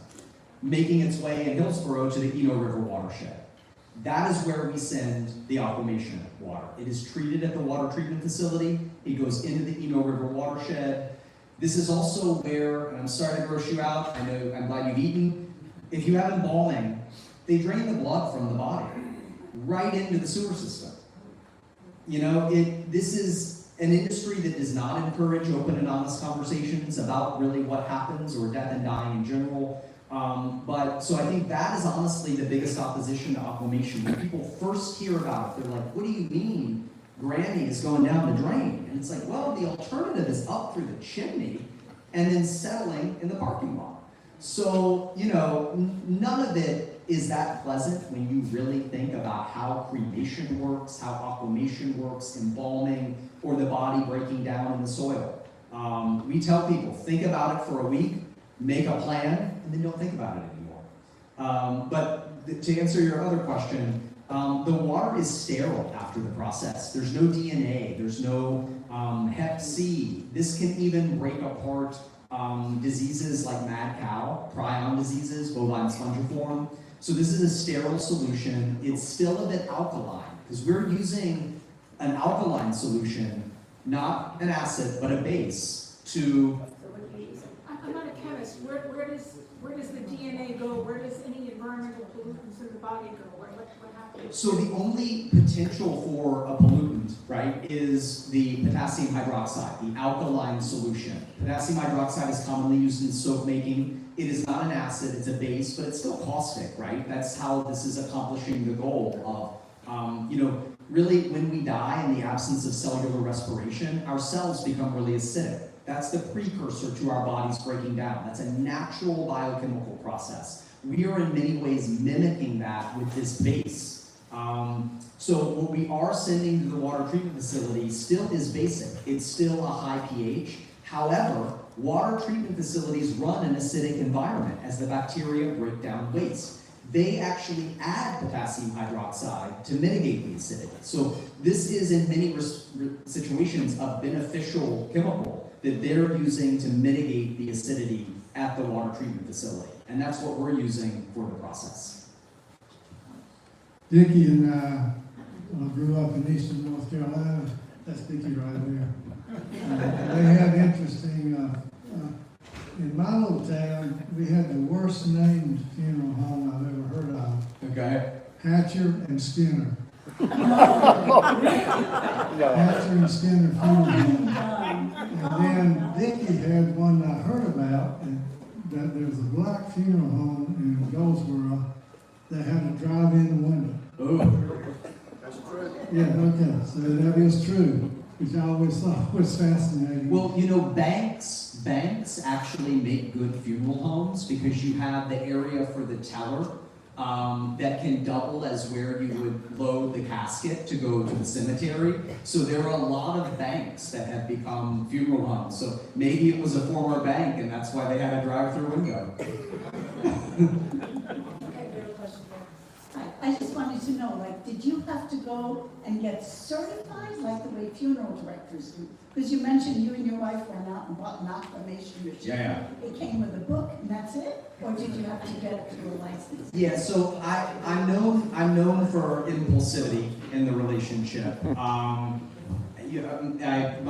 making its way in Hillsborough to the Eno River watershed. That is where we send the aquamation water. It is treated at the water treatment facility. It goes into the Eno River watershed. This is also where, and I'm sorry to gross you out, I know, I'm glad you've eaten. If you have embalming, they drain the blood from the body right into the sewer system. This is an industry that does not encourage open and honest conversations about really what happens or death and dying in general. So I think that is honestly the biggest opposition to aquamation. When people first hear about it, they're like, what do you mean Granny is going down the drain? And it's like, well, the alternative is up through the chimney and then settling in the parking lot. So, none of it is that pleasant when you really think about how cremation works, how aquamation works, embalming, or the body breaking down in the soil. We tell people, think about it for a week, make a plan, and then don't think about it anymore. But to answer your other question, the water is sterile after the process. There's no DNA, there's no Hep C. This can even break apart diseases like mad cow, prion diseases, bovine spongiform. So this is a sterile solution. It's still a bit alkaline, because we're using an alkaline solution, not an acid, but a base to. I'm not a chemist. Where does the DNA go? Where does any environmental pollutants in the body go? What happens? So the only potential for a pollutant, right, is the potassium hydroxide, the alkaline solution. Potassium hydroxide is commonly used in soap making. It is not an acid, it's a base, but it's still caustic, right? That's how this is accomplishing the goal of, really when we die in the absence of cellular respiration, our cells become really acidic. That's the precursor to our bodies breaking down. That's a natural biochemical process. we are in many ways mimicking that with this base. So what we are sending to the water treatment facility still is basic. It's still a high pH. However, water treatment facilities run in an acidic environment as the bacteria break down waste. They actually add potassium hydroxide to mitigate the acidity. So this is in many situations a beneficial chemical that they're using to mitigate the acidity at the water treatment facility. And that's what we're using for the process. Dickie and I grew up in eastern North Carolina. That's Dickie right there. They had interesting, in my little town, we had the worst named funeral home I've ever heard of. Okay. Hatcher and Skinner. Hatcher and Skinner funeral home. And then Dickie had one I heard about, and that there was a black funeral home in Goldsboro that had a drive-in window. Oh. That's true. Yeah, okay, so that is true, which I always thought was fascinating. Well, you know, banks actually make good funeral homes because you have the area for the teller that can double as where you would load the casket to go to the cemetery. So there are a lot of banks that have become funeral homes. So maybe it was a former bank and that's why they had a drive-through window. I just wanted to know, like, did you have to go and get certified like the way funeral directors do? Because you mentioned you and your wife went out and bought an acclamation machine. Yeah. It came with a book and that's it? Or did you have to get it through a license? Yeah, so I'm known for impulsivity in the relationship. My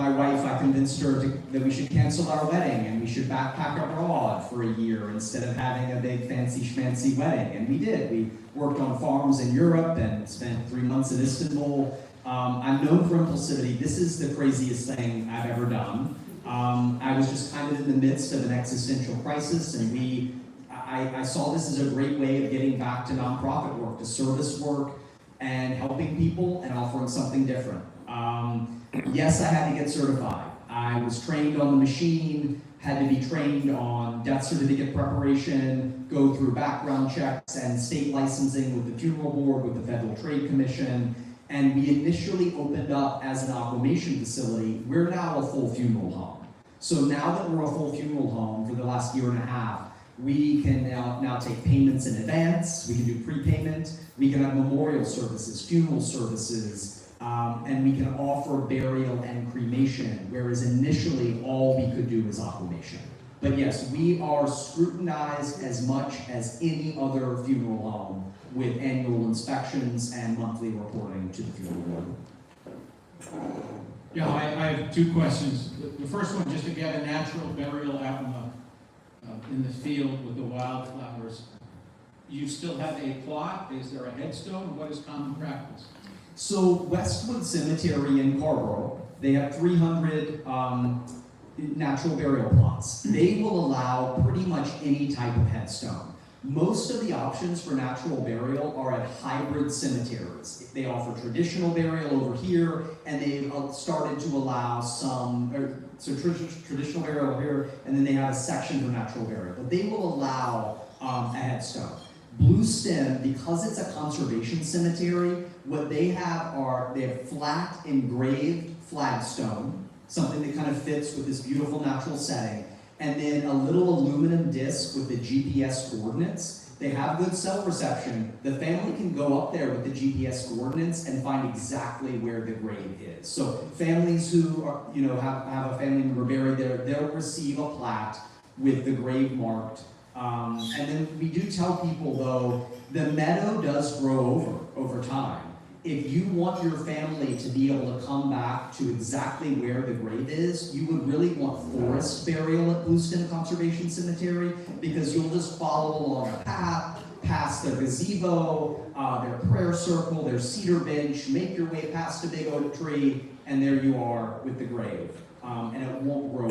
wife, I convinced her that we should cancel our wedding and we should backpack abroad for a year instead of having a big fancy schmancy wedding. And we did. We worked on farms in Europe and spent 3 months in Istanbul. I'm known for impulsivity. This is the craziest thing I've ever done. I was just kind of in the midst of an existential crisis, and I saw this as a great way of getting back to nonprofit work, to service work, and helping people and offering something different. Yes, I had to get certified. I was trained on the machine, had to be trained on death certificate preparation, go through background checks and state licensing with the funeral board, with the Federal Trade Commission. And we initially opened up as an aquamation facility. We're now a full funeral home. So now that we're a full funeral home for the last year and a half, we can now take payments in advance, we can do prepayment, we can have memorial services, funeral services, and we can offer burial and cremation, whereas initially all we could do was aquamation. But yes, we are scrutinized as much as any other funeral home with annual inspections and monthly reporting to the funeral board. Yeah, I have two questions. The first one, just to get a natural burial out in the field with the wildflowers. You still have a plot? Is there a headstone? What is common practice? So Westwood Cemetery in Carrboro, they have 300 natural burial plots. They will allow pretty much any type of headstone. Most of the options for natural burial are at hybrid cemeteries. They offer traditional burial over here, and they've started to allow traditional burial over here, and then they have a section for natural burial. But they will allow a headstone. Blue Stem, because it's a conservation cemetery, what they have flat engraved flagstone, something that kind of fits with this beautiful natural setting, and then a little aluminum disc with the GPS coordinates. They have good cell reception. The family can go up there with the GPS coordinates and find exactly where the grave is. So families who are, have a family member buried there, they'll receive a plat with the grave marked. And then we do tell people, though, the meadow does grow over time. If you want your family to be able to come back to exactly where the grave is, you would really want forest burial at Blue Stem Conservation Cemetery, because you'll just follow along a path, past their gazebo, their prayer circle, their cedar bench, make your way past a big oak tree, and there you are with the grave. And it won't grow.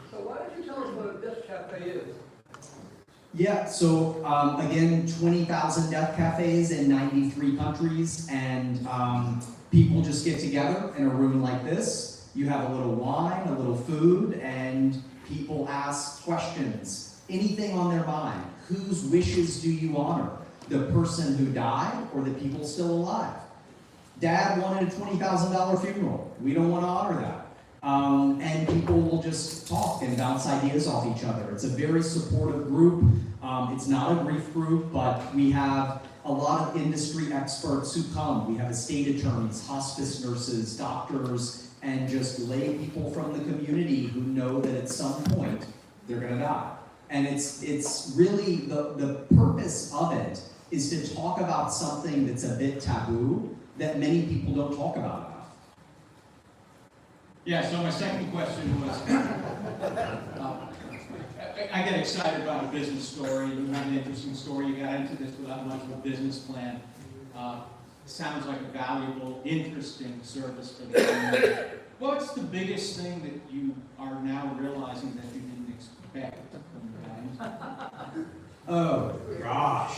So why don't you tell us what a disc cafe is? Yeah, so again, 20,000 death cafes in 93 countries, and people just get together in a room like this. You have a little wine, a little food, and people ask questions. anything on their mind. Whose wishes do you honor? The person who died or the people still alive? Dad wanted a $20,000 funeral. We don't want to honor that. And people will just talk and bounce ideas off each other. It's a very supportive group. It's not a grief group, but we have a lot of industry experts who come. We have estate attorneys, hospice nurses, doctors, and just lay people from the community who know that at some point they're going to die. And it's really, the purpose of it is to talk about something that's a bit taboo that many people don't talk about enough. Yeah, so my second question was, I get excited about a business story. You have an interesting story. You got into this without much of a business plan. Sounds like a valuable, interesting service for the community. What's the biggest thing that you are now realizing that you didn't expect from the bank? Oh, gosh.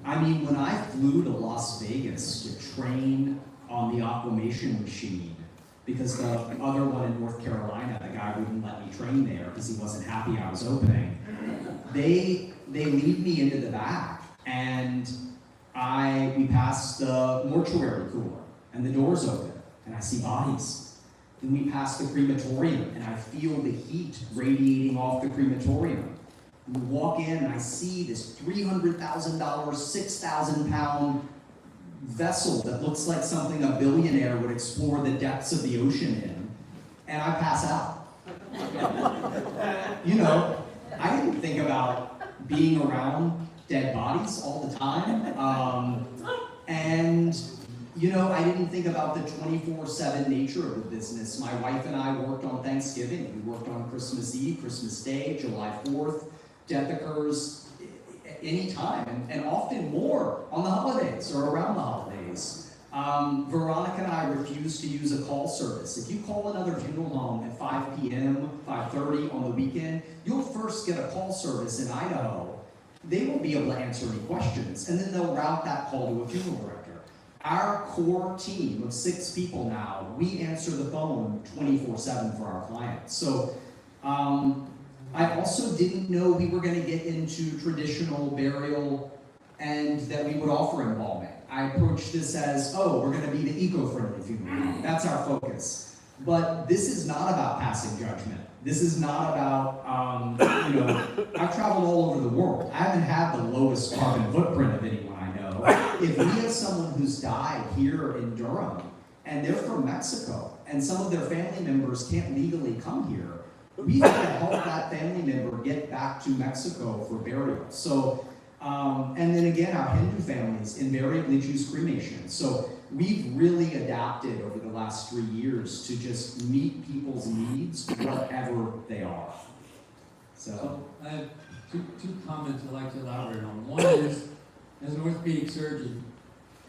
I mean, when I flew to Las Vegas to train on the aquamation machine, because the other one in North Carolina, the guy wouldn't let me train there because he wasn't happy I was opening, they lead me into the back, and we pass the mortuary cooler, and the doors open, and I see bodies. Then we pass the crematorium, and I feel the heat radiating off the crematorium. We walk in, and I see this $300,000, 6,000 pound vessel that looks like something a billionaire would explore the depths of the ocean in, and I pass out. You know, I didn't think about being around dead bodies all the time, and you know, I didn't think about the 24/7 nature of the business. My wife and I worked on Thanksgiving. We worked on Christmas Eve, Christmas Day, July 4th. Death occurs anytime, and often more on the holidays or around the holidays. Veronica and I refuse to use a call service. If you call another funeral home at 5 p.m., 5:30 on the weekend, you'll first get a call service in Idaho. They won't be able to answer any questions, and then they'll route that call to a funeral director. Our core team of 6 people now, we answer the phone 24/7 for our clients. So, I also didn't know we were going to get into traditional burial and that we would offer embalming. I approached this as, oh, we're going to be the eco-friendly funeral. That's our focus. But this is not about passing judgment. This is not about, you know, I've traveled all over the world. I haven't had the lowest carbon footprint of anyone I know. If we have someone who's died here in Durham and they're from Mexico and some of their family members can't legally come here, we have to help that family member get back to Mexico for burial. So, and then again, our Hindu families invariably choose cremation. So we've really adapted over the last 3 years to just meet people's needs, whatever they are. So I have two comments I'd like to elaborate on. One is, as an orthopedic surgeon,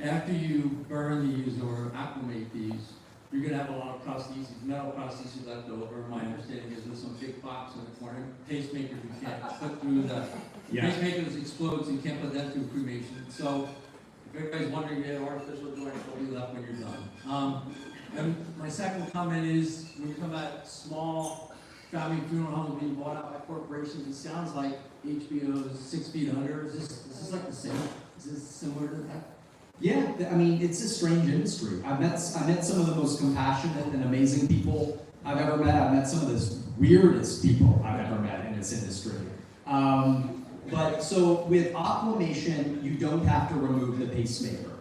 after you burn these or acclimate these, you're going to have a lot of prostheses, metal prostheses left over. My understanding is there's some big box in the corner, pacemakers you can't put through the pacemakers explodes and can't put that through cremation. So if everybody's wondering, yeah, artificial joints will be left when you're done. And my second comment is, when you're talking about small family funeral homes being bought out by corporations, it sounds like HBO is 6 feet under. Is this like the same? Is this similar to that? yeah, I mean, it's a strange industry. I met some of the most compassionate and amazing people I've ever met. I've met some of the weirdest people I've ever met in this industry. But so with aquamation, you don't have to remove the pacemaker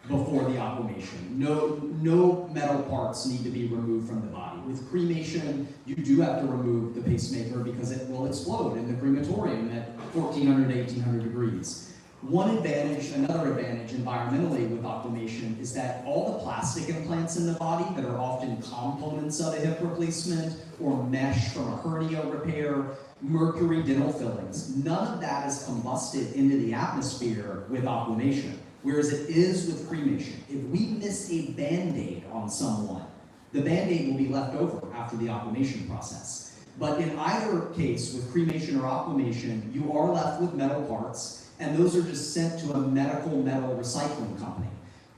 before the aquamation. No metal parts need to be removed from the body. With cremation, you do have to remove the pacemaker because it will explode in the crematorium at 1400 to 1800 degrees. One advantage, another advantage environmentally with aquamation is that all the plastic implants in the body that are often components of a hip replacement or mesh from a hernia repair, mercury dental fillings, none of that is combusted into the atmosphere with aquamation, whereas it is with cremation. If we miss a Band-Aid on someone, the Band-Aid will be left over after the aquamation process. But in either case, with cremation or aquamation, you are left with metal parts, and those are just sent to a medical metal recycling company.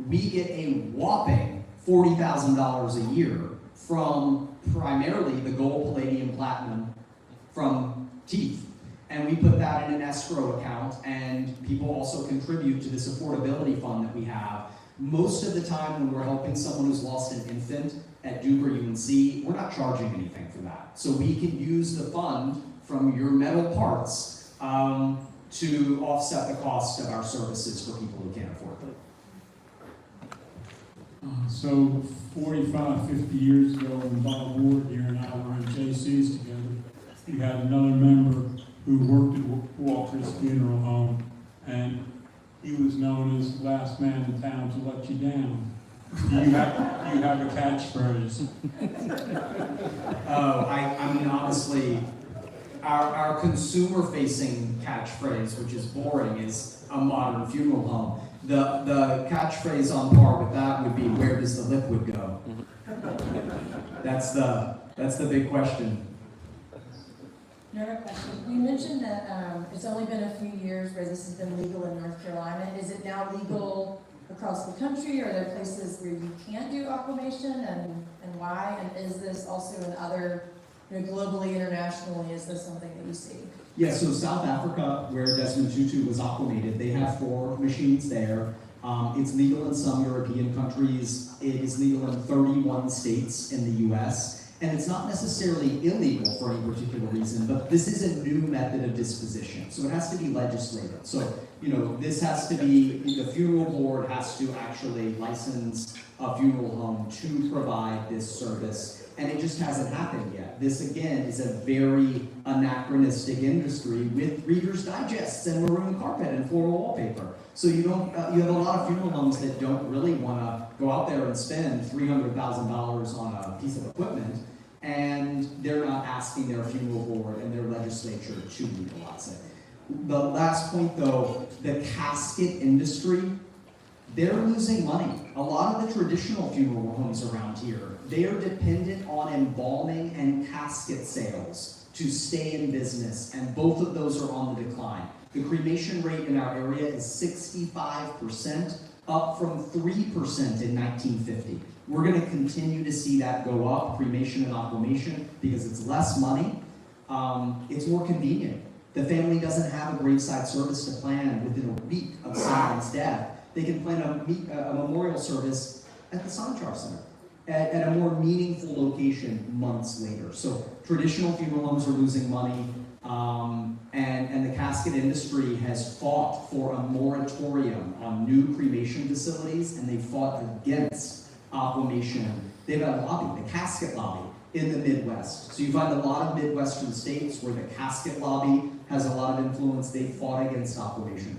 We get a whopping $40,000 a year from primarily the gold, palladium, platinum from teeth. And we put that in an escrow account, and people also contribute to this affordability fund that we have. Most of the time when we're helping someone who's lost an infant at Duke or UNC, we're not charging anything for that. So we can use the fund from your metal parts to offset the cost of our services for people who can't afford them. So 45, 50 years ago, when Bob Ward here and I were in JC's together, we had another member who worked at Walter's Funeral Home, and he was known as the last man in town to let you down. You have a catchphrase. Oh, I mean, honestly, our consumer-facing catchphrase, which is boring, is a modern funeral home. The catchphrase on par with that would be, where does the liquid go? That's the big question. Another question. You mentioned that it's only been a few years where this has been legal in North Carolina. Is it now legal across the country? Are there places where you can't do aquamation, and why? And is this also in other, globally, internationally, is this something that you see? Yeah, so South Africa, where Desmond Tutu was aquamated, they have 4 machines there. It's legal in some European countries. It is legal in 31 states in the US. And it's not necessarily illegal for any particular reason, but this is a new method of disposition. So it has to be legislated. So, this has to be, the funeral board has to actually license a funeral home to provide this service. And it just hasn't happened yet. This, again, is a very anachronistic industry with Reader's Digests and maroon carpet and floral wallpaper. So you have a lot of funeral homes that don't really want to go out there and spend $300,000 on a piece of equipment, and they're not asking their funeral board and their legislature to legalize it. The last point, though, the casket industry, they're losing money. A lot of the traditional funeral homes around here, they are dependent on embalming and casket sales to stay in business, and both of those are on the decline. The cremation rate in our area is 65%, up from 3% in 1950. We're going to continue to see that go up, cremation and aquamation, because it's less money, it's more convenient. The family doesn't have a graveside service to plan within a week of someone's death. They can plan a memorial service at the Sanchar Center, at a more meaningful location months later. So traditional funeral homes are losing money, and the casket industry has fought for a moratorium on new cremation facilities, and they fought against aquamation. They've had a lobby, the casket lobby, in the Midwest. So you find a lot of Midwestern states where the casket lobby has a lot of influence. They fought against aquamation.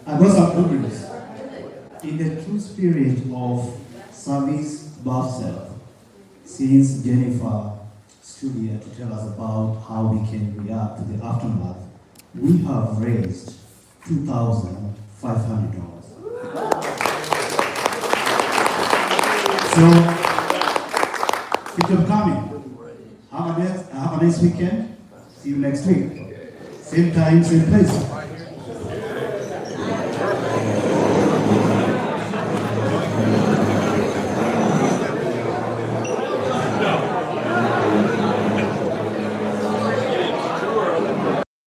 I've got some good news. In the true spirit of service above self, since Jennifer stood here to tell us about how we can react to the aftermath, we have raised $2,500. So, keep them coming. Have a nice weekend. See you next week. Same time, same place.